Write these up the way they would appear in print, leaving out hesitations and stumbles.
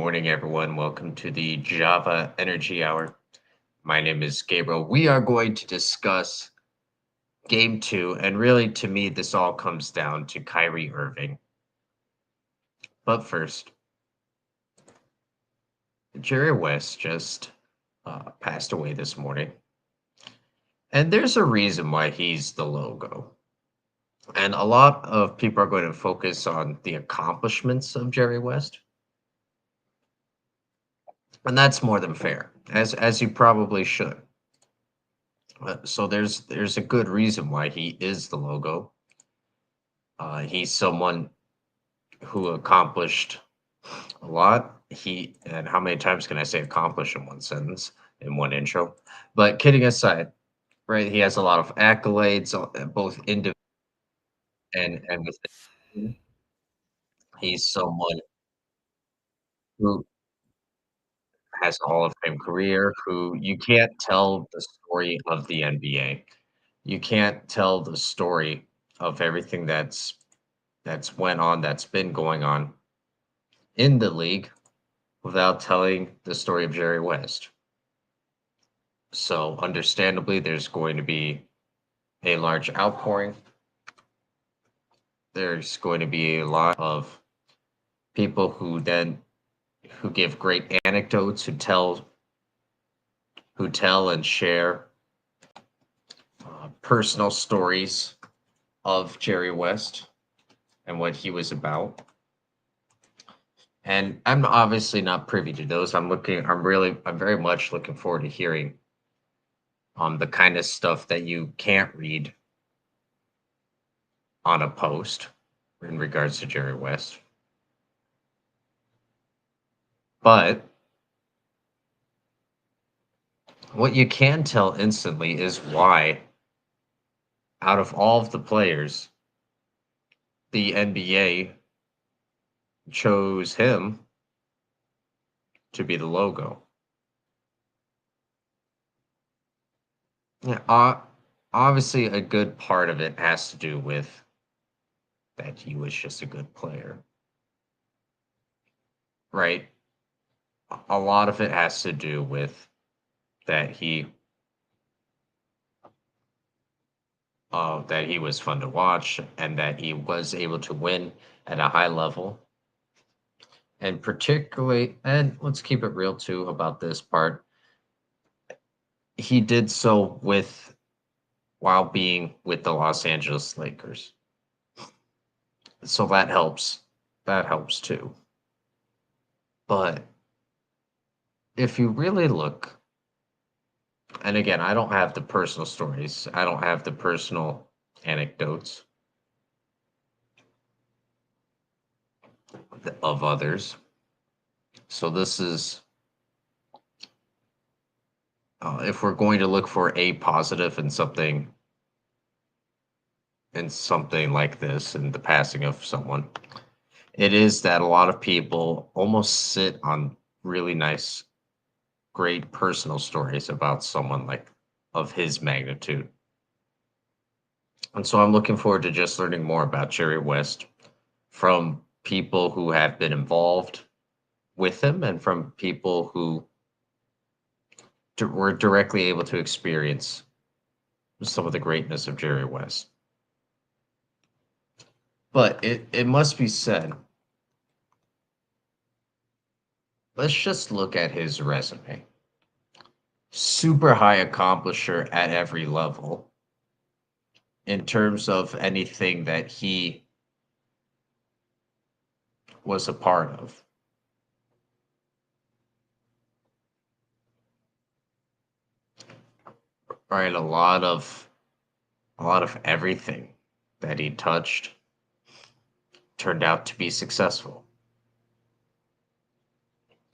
morning, everyone. Welcome to the Java Energy Hour. My name is Gabriel. We are going to discuss game two, and really, to me, this all comes down to Kyrie Irving. But first, Jerry West just passed away this morning, and there's a reason why he's the logo. And a lot of people are going to focus on the accomplishments of Jerry West, and that's more than fair, as you probably should. So there's a good reason why he is the logo. He's someone who accomplished a lot. And how many times can I say accomplish in one sentence, in one intro? But kidding aside, right? He has a lot of accolades, both individual and within. He's someone who has a Hall of Fame career, who you can't tell the story of the NBA. You can't tell the story of everything that's been going on in the league without telling the story of Jerry West. So, understandably, there's going to be a large outpouring. There's going to be a lot of people who give great anecdotes, who tell and share personal stories of Jerry West and what he was about. And I'm obviously not privy to those. I'm very much looking forward to hearing the kind of stuff that you can't read on a post in regards to Jerry West. But what you can tell instantly is why, out of all of the players, the NBA chose him to be the logo. Yeah, obviously, a good part of it has to do with that he was just a good player, right? A lot of it has to do with that he was fun to watch and that he was able to win at a high level. And particularly, and let's keep it real too about this part, he did so while being with the Los Angeles Lakers. So that helps. That helps too. But if you really look, and again, I don't have the personal stories, I don't have the personal anecdotes of others. So this is, if we're going to look for a positive in something like this, in the passing of someone, it is that a lot of people almost sit on really nice, great personal stories about someone like of his magnitude. And so I'm looking forward to just learning more about Jerry West from people who have been involved with him and from people who were directly able to experience some of the greatness of Jerry West. But it must be said, let's just look at his resume. Super high accomplisher at every level in terms of anything that he was a part of. Right, a lot of everything that he touched turned out to be successful.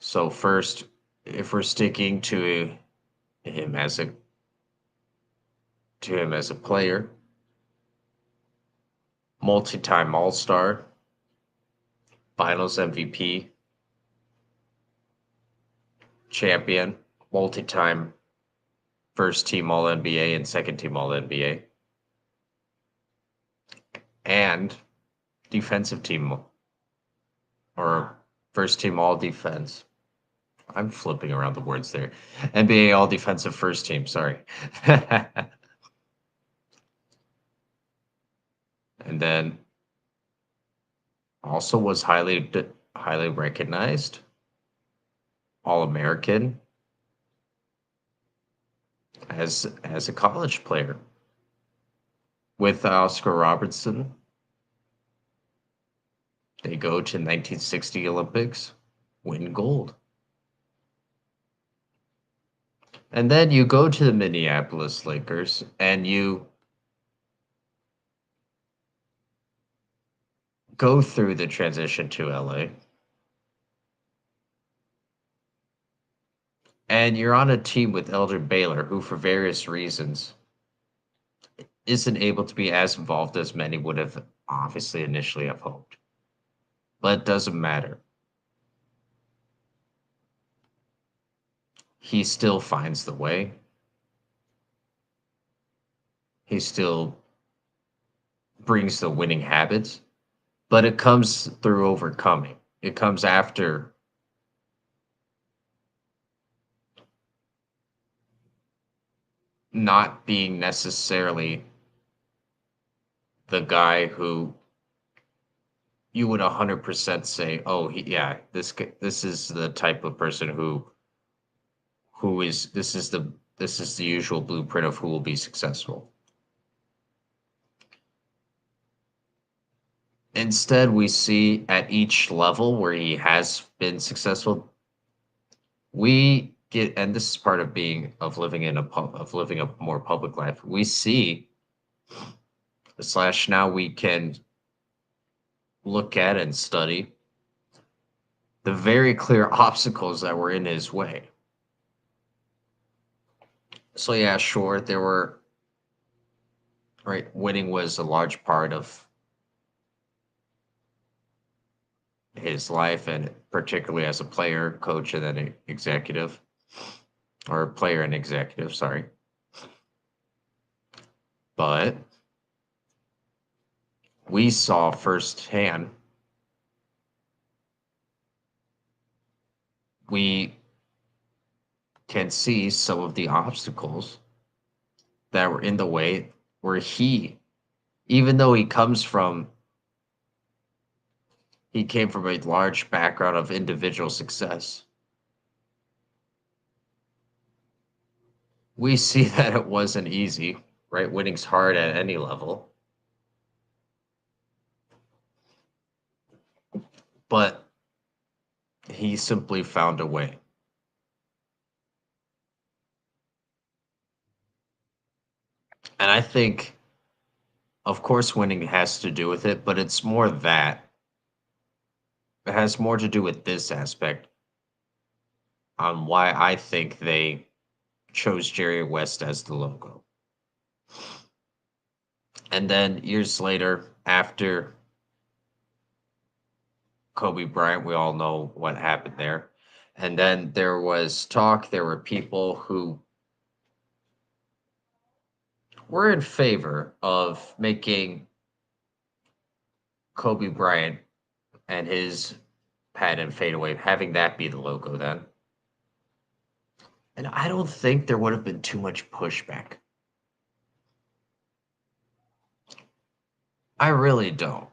So first, if we're sticking him as a player, multi-time All-Star, Finals MVP, champion, multi-time first team All NBA and second team All NBA, and defensive team or First team all defense. I'm flipping around the words there. NBA all defensive first team, sorry. And then also was highly recognized All-American as a college player with Oscar Robertson. They go to 1960 Olympics, win gold. And then you go to the Minneapolis Lakers and you go through the transition to LA. And you're on a team with Elder Baylor, who for various reasons isn't able to be as involved as many would have obviously initially have hoped. But it doesn't matter. He still finds the way. He still brings the winning habits, but it comes through overcoming. It comes after not being necessarily the guy who you would 100% say, "Oh, yeah, this is the type of person who is this is the usual blueprint of who will be successful." Instead, we see at each level where he has been successful, we get, and this is part of living a more public life. We see slash now we can look at and study the very clear obstacles that were in his way. So yeah, sure, there were right. Winning was a large part of his life, and particularly as a player, coach, and then executive, or player and executive. Sorry, but we saw firsthand. We can see some of the obstacles that were in the way where even though he came from a large background of individual success, we see that it wasn't easy, right? Winning's hard at any level, but he simply found a way. And I think, of course, winning has to do with it, but it's more that it has more to do with this aspect on why I think they chose Jerry West as the logo. And then years later, after Kobe Bryant, we all know what happened there. And then there was talk, there were people who were in favor of making Kobe Bryant and his patent fadeaway, having that be the logo then. And I don't think there would have been too much pushback. I really don't.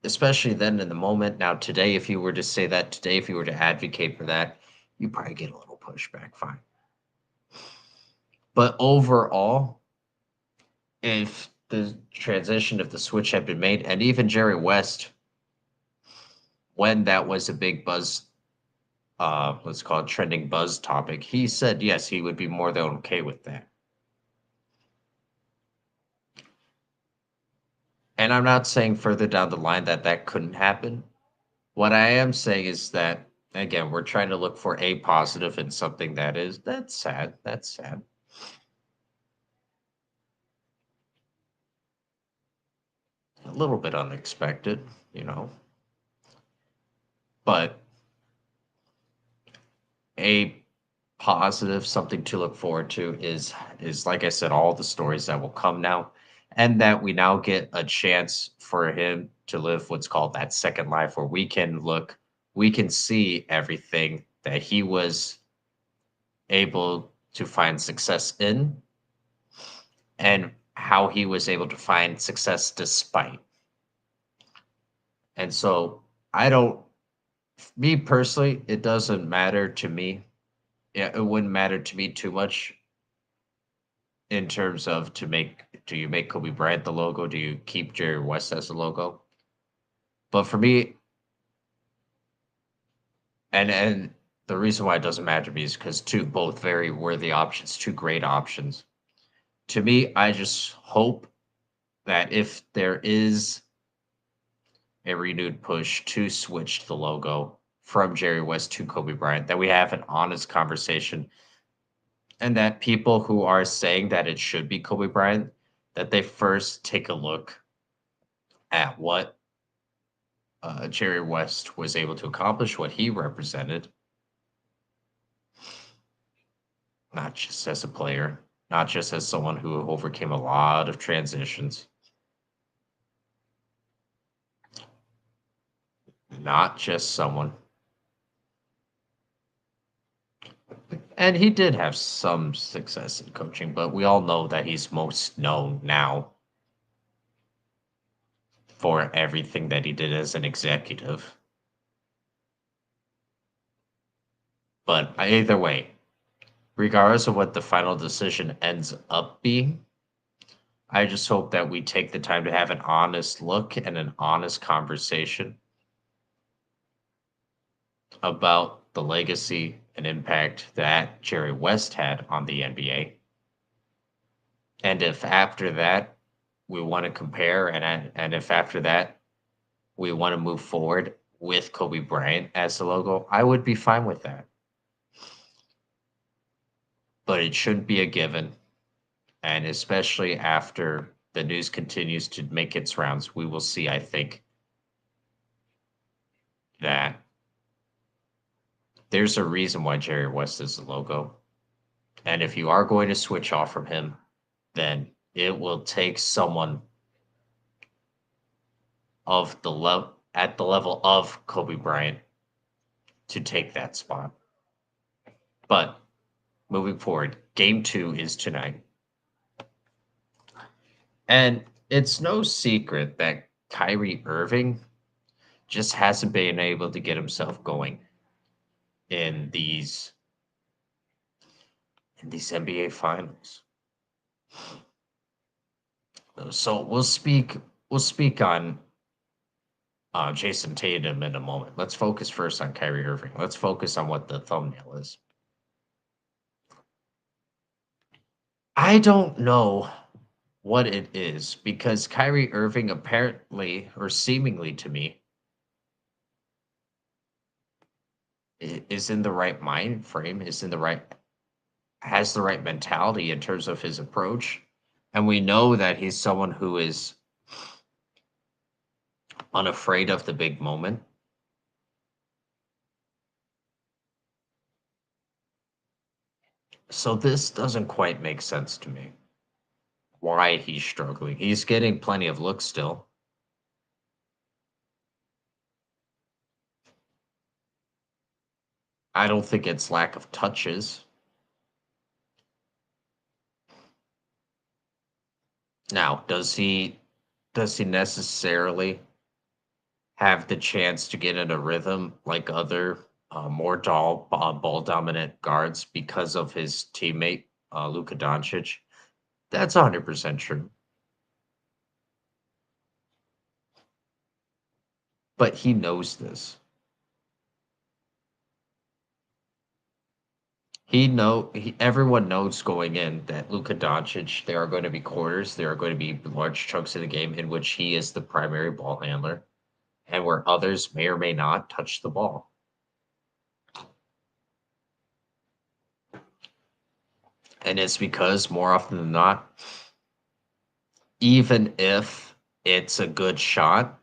Especially then in the moment. Now, today, if you were to say that today, if you were to advocate for that, you probably get a little pushback, fine. But overall, if the transition, if the switch had been made, and even Jerry West, when that was a big buzz, let's call it trending buzz topic, he said yes, he would be more than okay with that. And I'm not saying further down the line that that couldn't happen. What I am saying is that, again, we're trying to look for a positive in something that's sad. That's sad. A little bit unexpected, you know. But a positive, something to look forward to is like I said, all the stories that will come now, and that we now get a chance for him to live what's called that second life, where we can look we can see everything that he was able to find success in and how he was able to find success despite. And so I don't, me personally, it doesn't matter to me. Yeah, it wouldn't matter to me too much in terms of do you make Kobe Bryant the logo? Do you keep Jerry West as the logo? But for me, and the reason why it doesn't matter to me is because two both very worthy options, two great options. To me, I just hope that if there is a renewed push to switch the logo from Jerry West to Kobe Bryant, that we have an honest conversation and that people who are saying that it should be Kobe Bryant, that they first take a look at what Jerry West was able to accomplish, what he represented, not just as a player, not just as someone who overcame a lot of transitions, not just someone. And he did have some success in coaching, but we all know that he's most known now for everything that he did as an executive. But either way, regardless of what the final decision ends up being, I just hope that we take the time to have an honest look and an honest conversation about the legacy and impact that Jerry West had on the NBA. And if after that we want to compare, and if after that we want to move forward with Kobe Bryant as the logo, I would be fine with that. But it shouldn't be a given. And especially after the news continues to make its rounds, we will see, I think, that there's a reason why Jerry West is the logo. And if you are going to switch off from him, then it will take someone of the level at the level of Kobe Bryant to take that spot. But moving forward, game 2 is tonight. And it's no secret that Kyrie Irving just hasn't been able to get himself going in these NBA finals. So we'll speak on Jason Tatum in a moment. Let's focus first on Kyrie Irving. Let's focus on what the thumbnail is. I don't know what it is because Kyrie Irving apparently or seemingly to me is in the right mind frame, is in the right has the right mentality in terms of his approach. And we know that he's someone who is unafraid of the big moment. So this doesn't quite make sense to me. Why he's struggling. He's getting plenty of looks still. I don't think it's lack of touches. Now, does he necessarily have the chance to get in a rhythm like other more ball dominant guards because of his teammate Luka Doncic? That's 100% true. But he knows this. Everyone knows going in that Luka Doncic, there are going to be quarters, there are going to be large chunks of the game in which he is the primary ball handler, and where others may or may not touch the ball. And it's because more often than not, even if it's a good shot,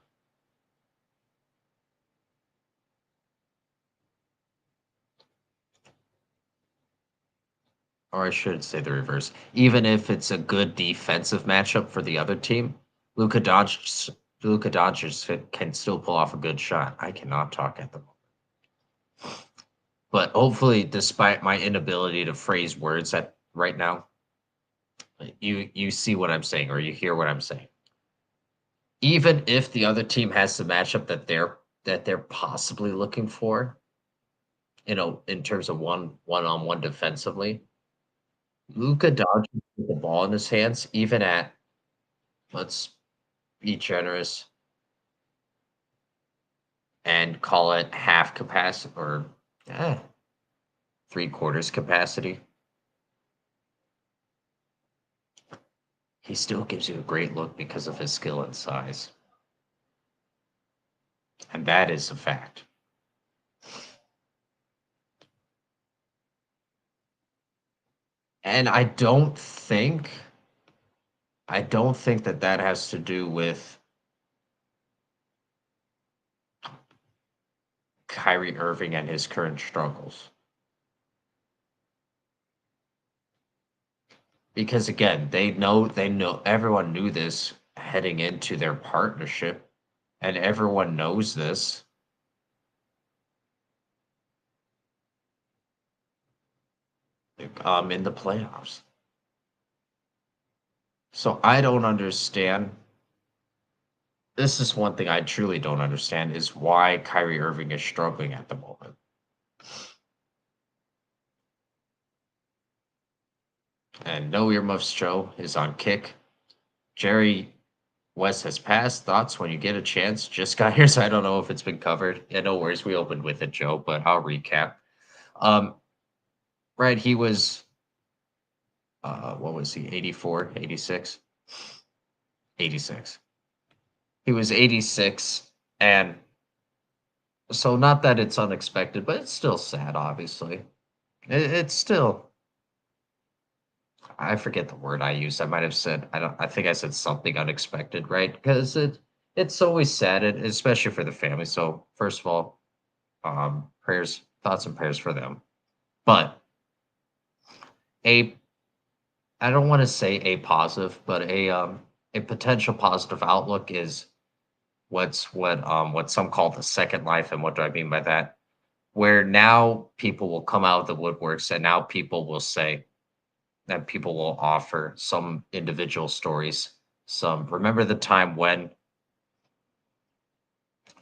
or I should say the reverse, even if it's a good defensive matchup for the other team, Luka Doncic can still pull off a good shot. I cannot talk at the moment. but hopefully, despite my inability to phrase words at right now, you see what I'm saying or you hear what I'm saying. Even if the other team has the matchup that they're possibly looking for, in terms of one-on-one defensively, Luka Doncic with the ball in his hands, even at, let's be generous and call it half capacity or eh, three-quarters capacity, he still gives you a great look because of his skill and size. And that is a fact. And I don't think that that has to do with Kyrie Irving and his current struggles. Because again, they know everyone knew this heading into their partnership, and everyone knows this, in the playoffs. So I don't understand. This is one thing I truly don't understand is why Kyrie Irving is struggling at the moment. And No Earmuffs Joe is on kick. Jerry West has passed. Thoughts when you get a chance? Just got here, so I don't know if it's been covered. Yeah, no worries. We opened with it, Joe, but I'll recap. Um, right, he was what was he, 84, 86, 86. He was 86, and so not that it's unexpected, but it's still sad, obviously. It's still, I forget the word I used. I might have said, I think I said something unexpected, right? Because it's always sad, especially for the family. So first of all, prayers, thoughts and prayers for them. But a, I don't want to say a positive, but a potential positive outlook is what some call the second life. And what do I mean by that? Where now people will come out of the woodworks, and now people will say that people will offer some individual stories. Some remember the time when,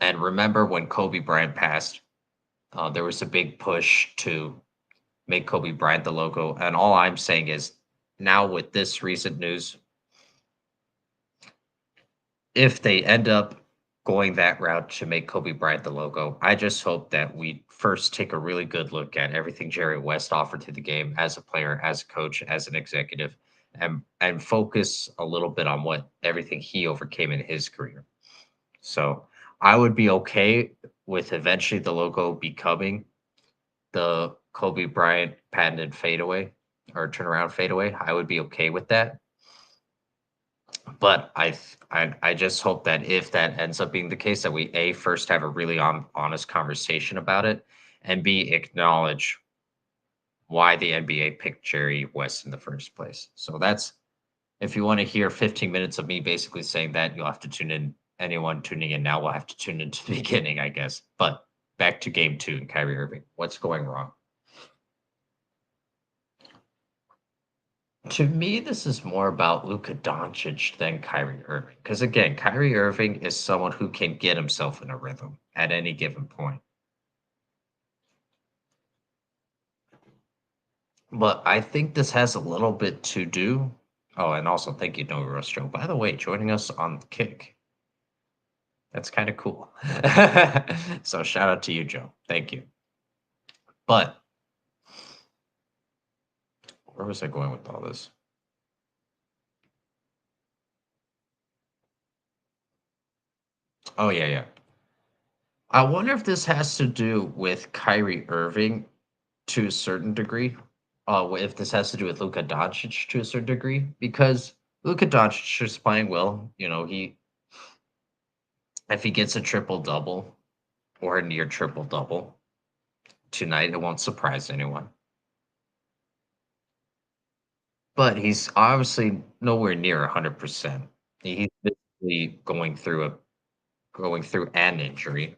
and remember when Kobe Bryant passed. There was a big push to make Kobe Bryant the logo, and all I'm saying is now with this recent news, if they end up going that route to make Kobe Bryant the logo, I just hope that we first take a really good look at everything Jerry West offered to the game as a player, as a coach, as an executive, and focus a little bit on what everything he overcame in his career. So I would be okay with eventually the logo becoming the Kobe Bryant patented fadeaway or turnaround fadeaway. I would be okay with that. But I just hope that if that ends up being the case, that we a first have a really honest conversation about it, and b acknowledge why the NBA picked Jerry West in the first place. So that's, if you want to hear 15 minutes of me basically saying that, you'll have to tune in. Anyone tuning in now will have to tune into the beginning, I guess. But back to game two and Kyrie Irving. What's going wrong? To me, this is more about Luka Doncic than Kyrie Irving. Because again, Kyrie Irving is someone who can get himself in a rhythm at any given point. But I think this has a little bit to do. Oh, and also thank you, No Roast Joe. By the way, joining us on the kick. That's kind of cool. So shout out to you, Joe. Thank you. But where was I going with all this? Oh yeah, yeah. I wonder if this has to do with Kyrie Irving to a certain degree. If this has to do with Luka Doncic to a certain degree, because Luka Doncic is playing well. If he gets a triple double or a near triple double tonight, it won't surprise anyone. But he's obviously nowhere near 100%. He's basically going through an injury.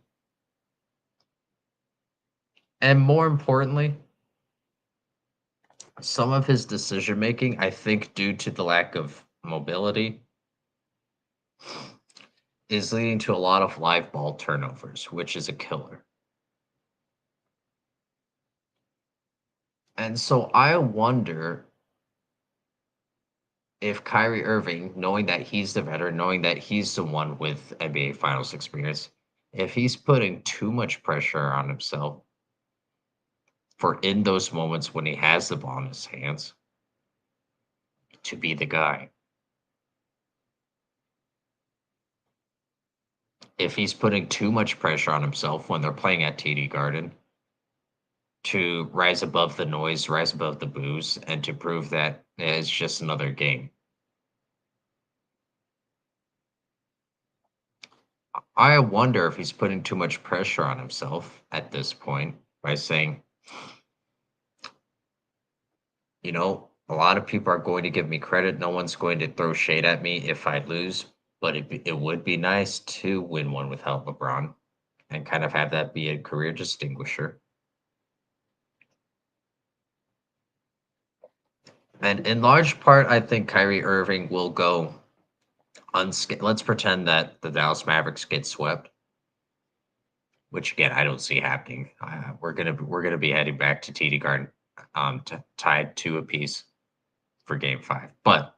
And more importantly, some of his decision making, I think, due to the lack of mobility, is leading to a lot of live ball turnovers, which is a killer. And so I wonder if Kyrie Irving, knowing that he's the veteran, knowing that he's the one with NBA Finals experience, if he's putting too much pressure on himself for in those moments when he has the ball in his hands to be the guy. If he's putting too much pressure on himself when they're playing at TD Garden to rise above the noise, rise above the boos, and to prove that it's just another game. I wonder if he's putting too much pressure on himself at this point by saying, a lot of people are going to give me credit. No one's going to throw shade at me if I lose, but it would be nice to win one without LeBron and kind of have that be a career distinguisher. And in large part, I think Kyrie Irving will go unscathed. Let's pretend that the Dallas Mavericks get swept, which again I don't see happening. We're gonna be heading back to TD Garden, tied 2 apiece for Game 5. But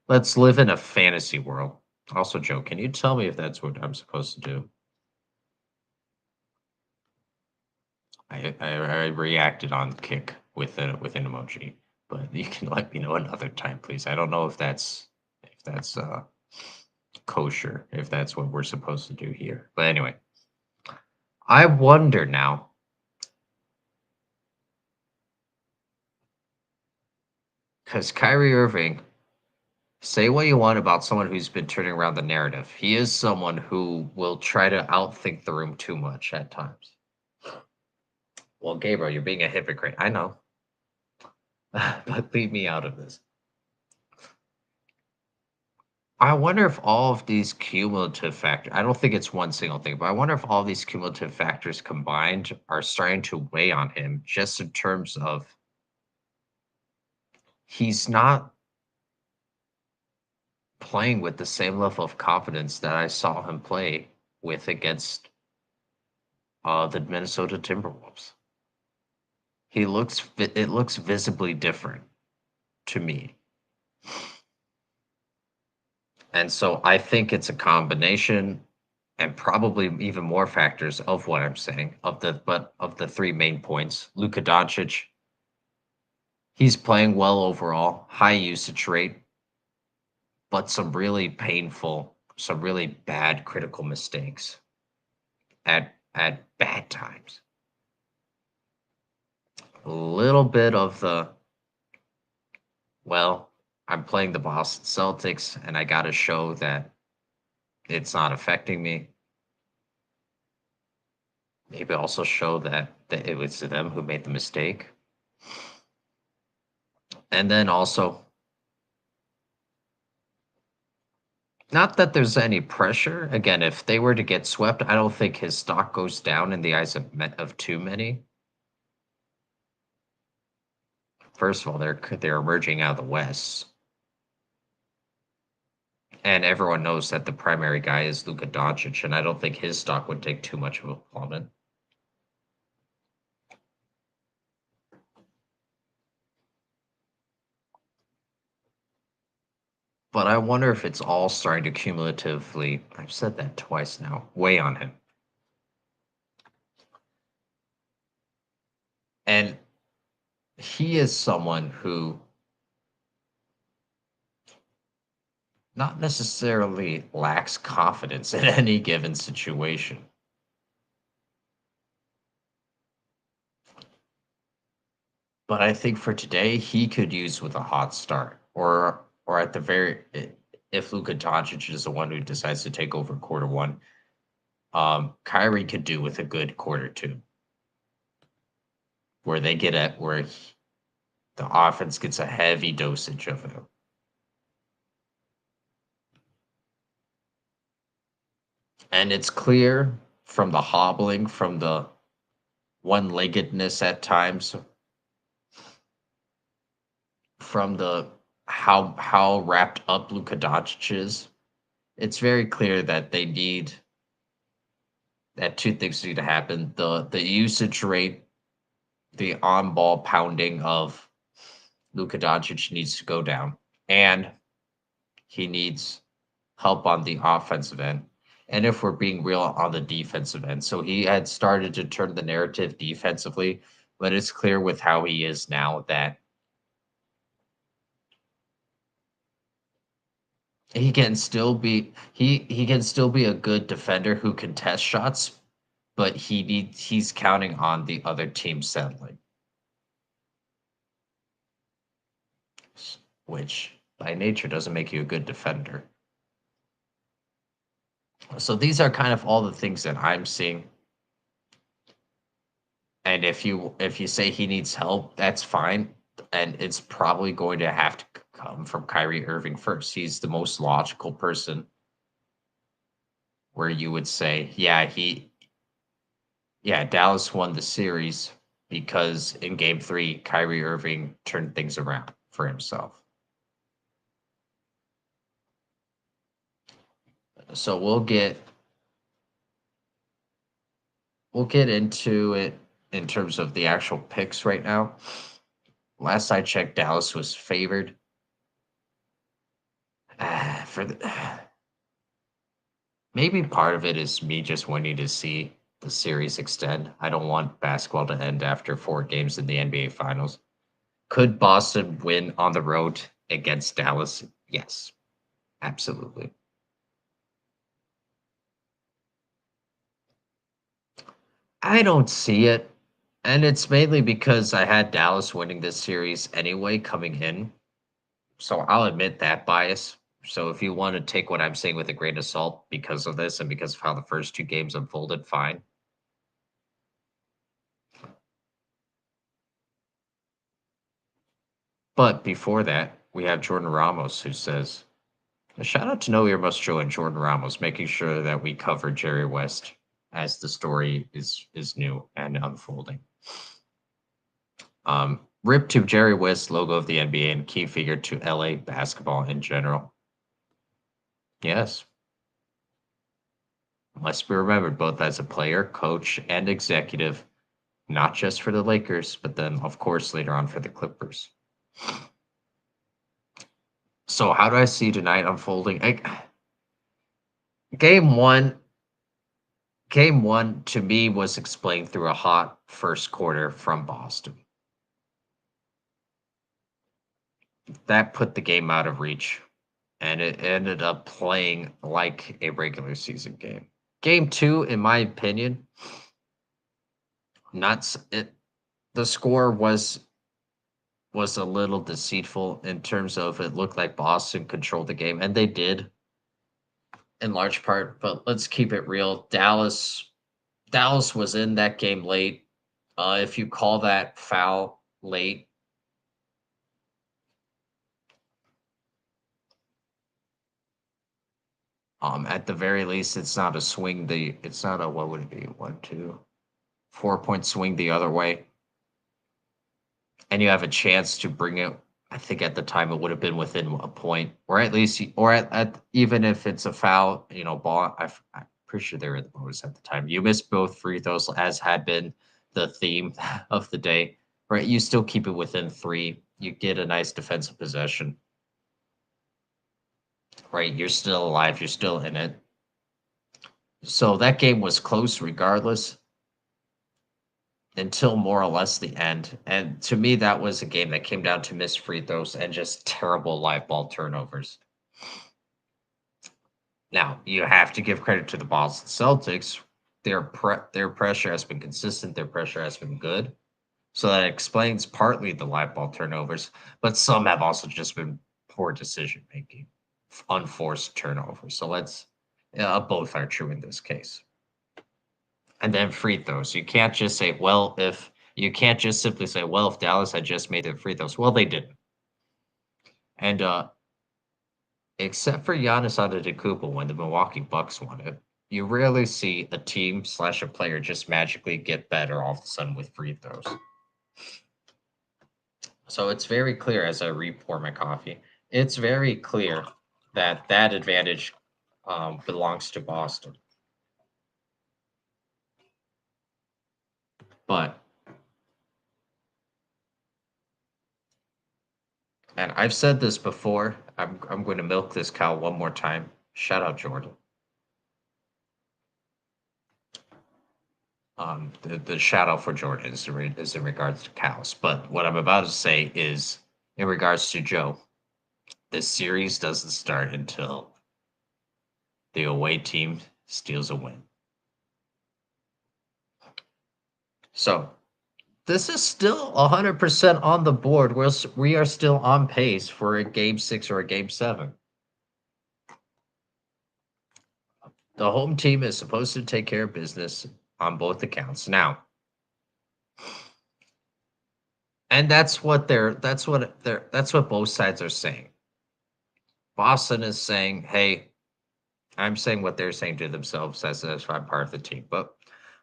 let's live in a fantasy world. Also, Joe, can you tell me if that's what I'm supposed to do? I reacted on Kick with an emoji, but you can let me know another time, please. I don't know if that's kosher, if that's what we're supposed to do here. But anyway, I wonder now, because Kyrie Irving, say what you want about someone who's been turning around the narrative. He is someone who will try to outthink the room too much at times. Well, Gabriel, you're being a hypocrite. I know. But leave me out of this. I wonder if all of these cumulative factors, I don't think it's one single thing, but I wonder if all these cumulative factors combined are starting to weigh on him just in terms of he's not playing with the same level of confidence that I saw him play with against the Minnesota Timberwolves. It looks visibly different to me. And so I think it's a combination and probably even more factors of what I'm saying of the 3 main points. Luka Doncic, he's playing well overall, high usage rate, but some really bad critical mistakes at bad times. A little bit of well, I'm playing the Boston Celtics and I got to show that it's not affecting me. Maybe also show that it was them who made the mistake. And then also, not that there's any pressure. Again, if they were to get swept, I don't think his stock goes down in the eyes of too many. First of all, they're emerging out of the West, and everyone knows that the primary guy is Luka Doncic, and I don't think his stock would take too much of a plummet. But I wonder if it's all starting to cumulatively, I've said that twice now, weigh on him. And he is someone who not necessarily lacks confidence in any given situation. But I think for today, he could use with a hot start, or at the if Luka Doncic is the one who decides to take over quarter one, Kyrie could do with a good quarter two, where they get at where the offense gets a heavy dosage of him. And it's clear from the hobbling, from the one-leggedness at times from the how wrapped up Luka Doncic is. It's very clear that they need that two things need to happen. The usage rate, the on-ball pounding of Luka Doncic needs to go down, and he needs help on the offensive end. And if we're being real on the defensive end, so he had started to turn the narrative defensively, but it's clear with how he is now that he can still be a good defender who can test shots, but he's counting on the other team settling, which by nature doesn't make you a good defender. So these are kind of all the things that I'm seeing. And if you say he needs help, that's fine. And it's probably going to have to come from Kyrie Irving first. He's the most logical person where you would say, yeah, Dallas won the series because in game 3, Kyrie Irving turned things around for himself. So we'll get into it in terms of the actual picks right now. Last I checked, Dallas was favored. For the, maybe part of it is me just wanting to see the series extend. I don't want basketball to end after 4 games in the NBA Finals. Could Boston win on the road against Dallas? Yes, absolutely. I don't see it. And it's mainly because I had Dallas winning this series anyway coming in. So I'll admit that bias. So if you want to take what I'm saying with a grain of salt because of this and because of how the first 2 games unfolded, fine. But before that, we have Jordan Ramos who says, a shout out to Know Your Must Show and Jordan Ramos, making sure that we cover Jerry West as the story is new and unfolding. Rip to Jerry West, logo of the NBA and key figure to LA basketball in general. Yes. Must be remembered both as a player, coach, and executive, not just for the Lakers, but then, of course, later on for the Clippers. So, how do I see tonight unfolding? Game one, game one to me was explained through a hot first quarter from Boston. That put the game out of reach, and it ended up playing like a regular season game. Game two, in my opinion, not it. The score was a little deceitful in terms of it looked like Boston controlled the game, and they did in large part. But let's keep it real. Dallas was in that game late. If you call that foul late, at the very least, it's not a swing. It's not a what would it be? 1, 2, 4 point swing the other way, and you have a chance to bring it. I think at the time it would have been within a point, or at least, or at even if it's a foul, ball. I'm pretty sure they were the bonus at the time. You missed both free throws, as had been the theme of the day, right? You still keep it within 3. You get a nice defensive possession, right? You're still alive. You're still in it. So that game was close regardless until more or less the end. And to me, that was a game that came down to missed free throws and just terrible live ball turnovers. Now, you have to give credit to the Boston Celtics. Their pressure has been consistent. Their pressure has been good. So that explains partly the live ball turnovers, but some have also just been poor decision making, unforced turnovers. So both are true in this case. And then free throws. You can't just simply say, well, if Dallas had just made the free throws. Well, they didn't. And except for Giannis Antetokounmpo when the Milwaukee Bucks won it, You rarely see a team slash a player just magically get better all of a sudden with free throws. So it's very clear as I re-pour my coffee, it's very clear that that advantage belongs to Boston. But, and I've said this before, I'm going to milk this cow one more time. Shout out Jordan. The shout out for Jordan is in regards to cows. But what I'm about to say is in regards to Joe. This series doesn't start until the away team steals a win. So this is still 100% on the board. We are still on pace for a game 6 or a game 7. The home team is supposed to take care of business on both accounts now. And that's what both sides are saying. Boston is saying, hey, I'm saying what they're saying to themselves as if I'm part of the team. But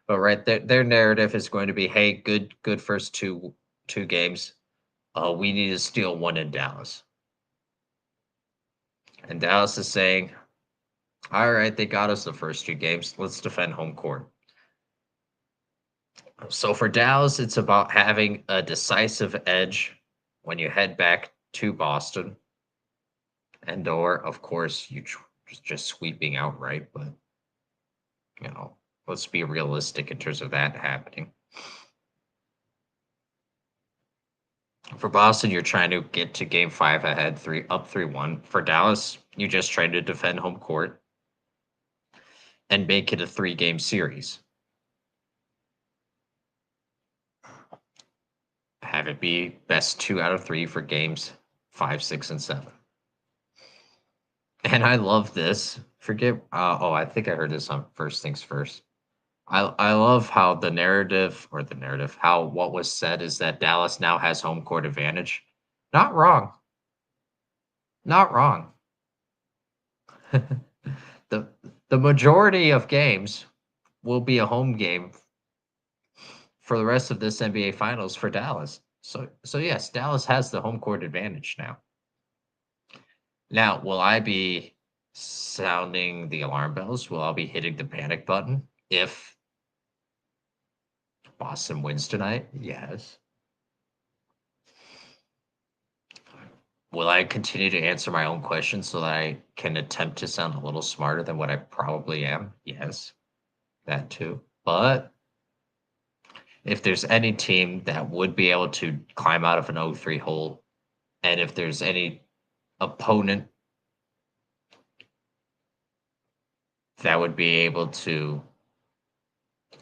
right, their narrative is going to be, hey, good first two games. We need to steal one in Dallas. And Dallas is saying, all right, they got us the first 2 games. Let's defend home court. So for Dallas, it's about having a decisive edge when you head back to Boston. And or, of course, you just sweeping outright. But, let's be realistic in terms of that happening. For Boston, you're trying to get to game 5 ahead, 3-1. For Dallas, you just trying to defend home court and make it a 3-game series. Have it be best 2 out of 3 for games 5, 6, and 7. And I love this. I think I heard this on First Things First. I love how how what was said is that Dallas now has home court advantage. Not wrong. Not wrong. the majority of games will be a home game for the rest of this NBA Finals for Dallas. So yes, Dallas has the home court advantage now. Now, will I be sounding the alarm bells? Will I be hitting the panic button if Boston wins tonight? Yes. Will I continue to answer my own questions so that I can attempt to sound a little smarter than what I probably am? Yes, that too. But if there's any team that would be able to climb out of an 0-3 hole, and if there's any opponent that would be able to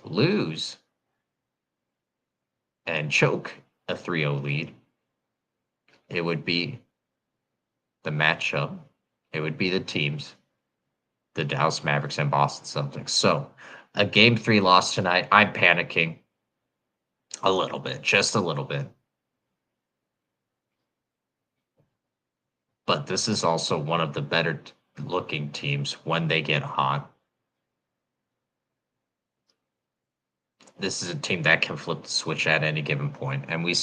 lose and choke a 3-0 lead, it would be the matchup. It would be the teams, the Dallas Mavericks and Boston Celtics. So a game 3 loss tonight, I'm panicking a little bit, just a little bit. But this is also one of the better looking teams when they get hot. This is a team that can flip the switch at any given point. And we've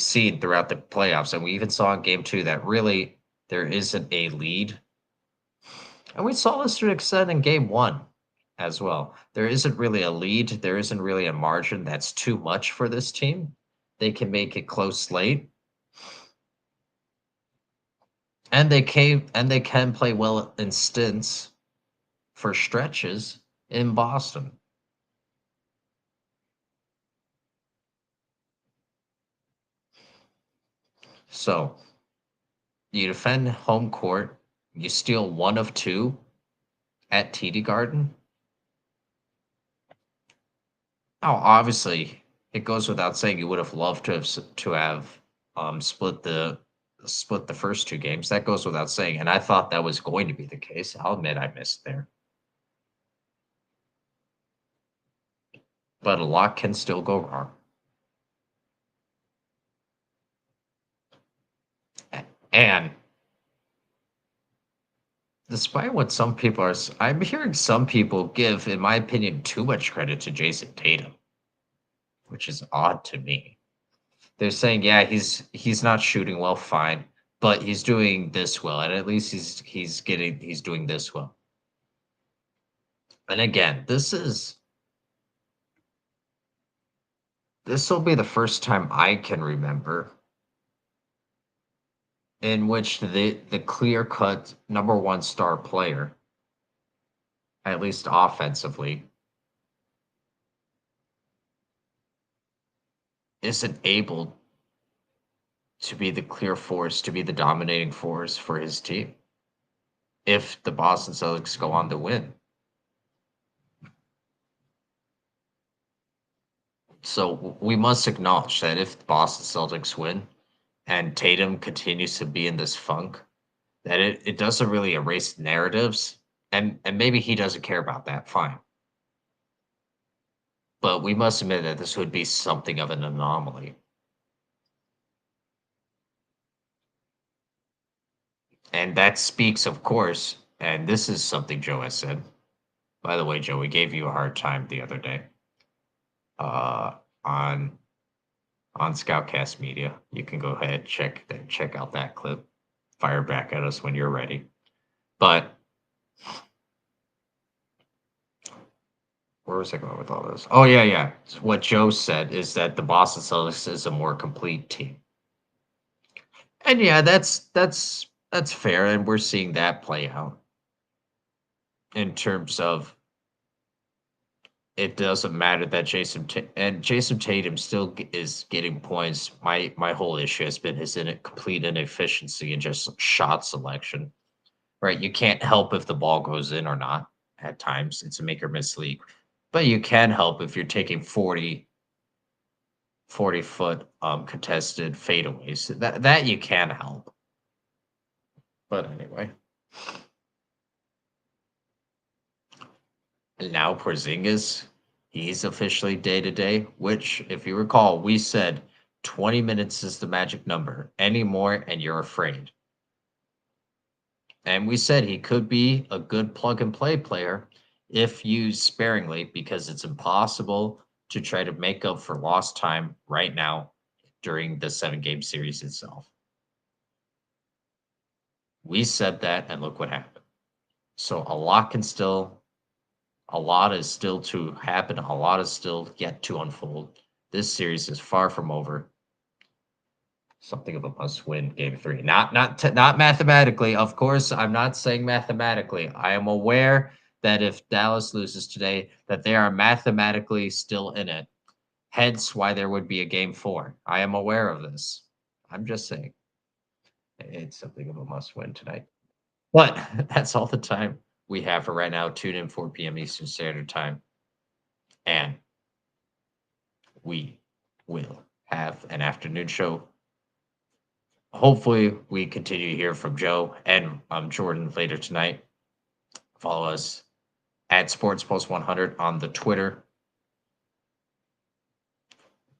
seen throughout the playoffs, and we even saw in game 2 that really there isn't a lead. And we saw this to an extent in game 1 as well. There isn't really a lead. There isn't really a margin that's too much for this team. They can make it close late. And they can play well in stints for stretches in Boston. So you defend home court, you steal 1 of 2 at TD Garden. Oh, obviously, it goes without saying you would have loved to have split the first 2 games. That goes without saying, and I thought that was going to be the case. I'll admit I missed there. But a lot can still go wrong. And despite what some people are, I'm hearing some people give, in my opinion, too much credit to Jason Tatum, which is odd to me. They're saying, yeah, he's not shooting well, fine, but he's doing this well, and at least he's doing this well. And again, this will be the first time I can remember in which the clear cut number one star player, at least offensively, isn't able to be the clear force, to be the dominating force for his team if the Boston Celtics go on to win. So we must acknowledge that if the Boston Celtics win and Tatum continues to be in this funk, that it doesn't really erase narratives. And maybe he doesn't care about that, fine. But we must admit that this would be something of an anomaly. And that speaks, of course, and this is something Joe has said. By the way, Joe, we gave you a hard time the other day uh, on Scoutcast Media. You can go ahead check out that clip. Fire back at us when you're ready. But where was I going with all this? Oh yeah. What Joe said is that the Boston Celtics is a more complete team. And yeah, that's fair, and we're seeing that play out in terms of it doesn't matter that Jason Tatum still is getting points. My whole issue has been his complete inefficiency and just shot selection. Right, you can't help if the ball goes in or not. At times, it's a make or miss league, but you can help if you're taking 40-foot contested fadeaways. That you can help. But anyway. And now Porzingis, he's officially day to day, which, if you recall, we said 20 minutes is the magic number. Any more, and you're afraid. And we said he could be a good plug and play player if used sparingly, because it's impossible to try to make up for lost time right now during the 7-game series itself. We said that, and look what happened. So a lot is still to happen. A lot is still yet to unfold. This series is far from over. Something of a must-win game 3. Not mathematically, of course. I'm not saying mathematically. I am aware that if Dallas loses today, that they are mathematically still in it. Hence, why there would be a game 4. I am aware of this. I'm just saying it's something of a must-win tonight. But that's all the time we have for right now. Tune in 4 p.m. Eastern Standard Time, and we will have an afternoon show. Hopefully, we continue to hear from Joe and Jordan later tonight. Follow us at SportsPost100 on the Twitter.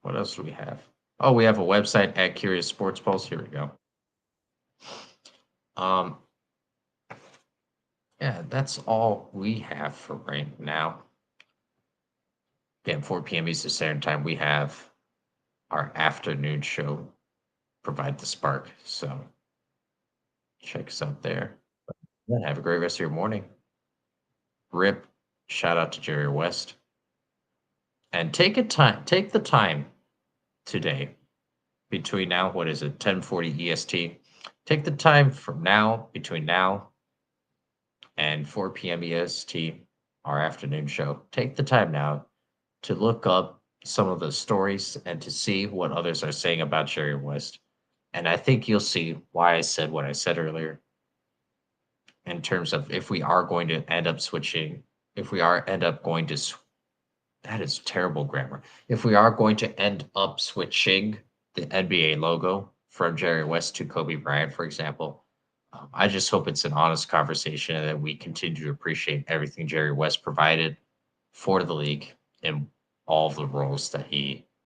What else do we have? Oh, we have a website at Curious Sports Post. Here we go. Yeah, that's all we have for right now. Again, 4 p.m. Eastern Standard Time, we have our afternoon show, Provide the Spark. So check us out there. Yeah, have a great rest of your morning. Rip, shout out to Jerry West. And take the time today between now, what is it, 10:40 EST. Take the time from now, between now and 4 p.m. EST, our afternoon show. Take the time now to look up some of the stories and to see what others are saying about Jerry West. And I think you'll see why I said what I said earlier in terms of if we are going to end up switching, if we are end up going to, that is terrible grammar. If we are going to end up switching the NBA logo from Jerry West to Kobe Bryant, for example, I just hope it's an honest conversation and that we continue to appreciate everything Jerry West provided for the league in all of the roles that he